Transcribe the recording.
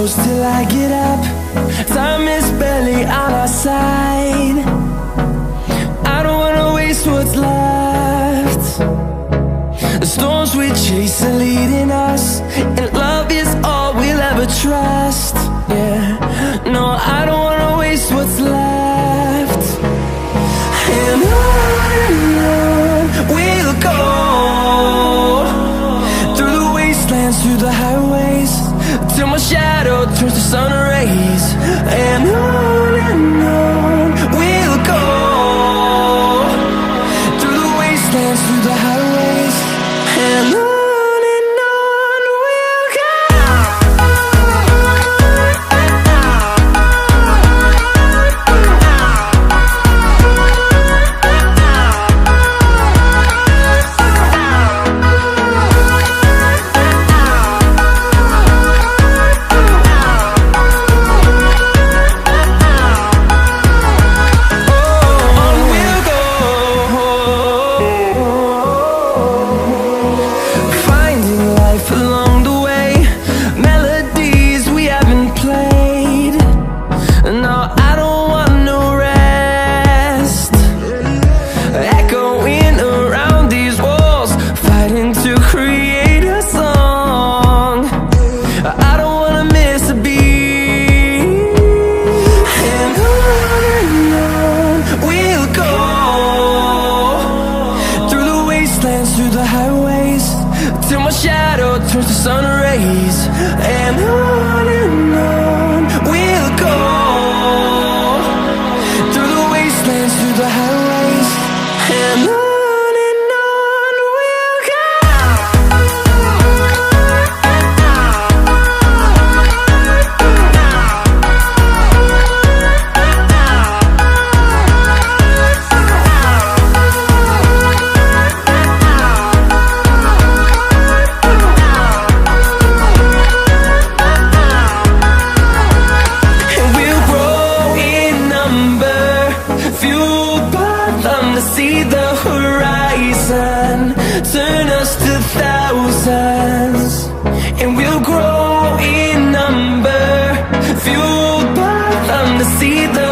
close till I get up. Time is barely on our side. I don't wanna waste what's left. The storms we chase are leading us, and love is all we'll ever trust. Yeah, no, I don't wanna waste what's left. And on we'll go, through the wastelands, through the highways, till my shadow turns to sun rays. And on we'll go, through the wastelands, through the highways, and on we'll go. Through the highways, till my shadow turns to sun rays. And on we'll go, through the wastelands, through the highways, and on we'll go. To see the horizon turn us to thousands, and we'll grow in number, fueled by them to see the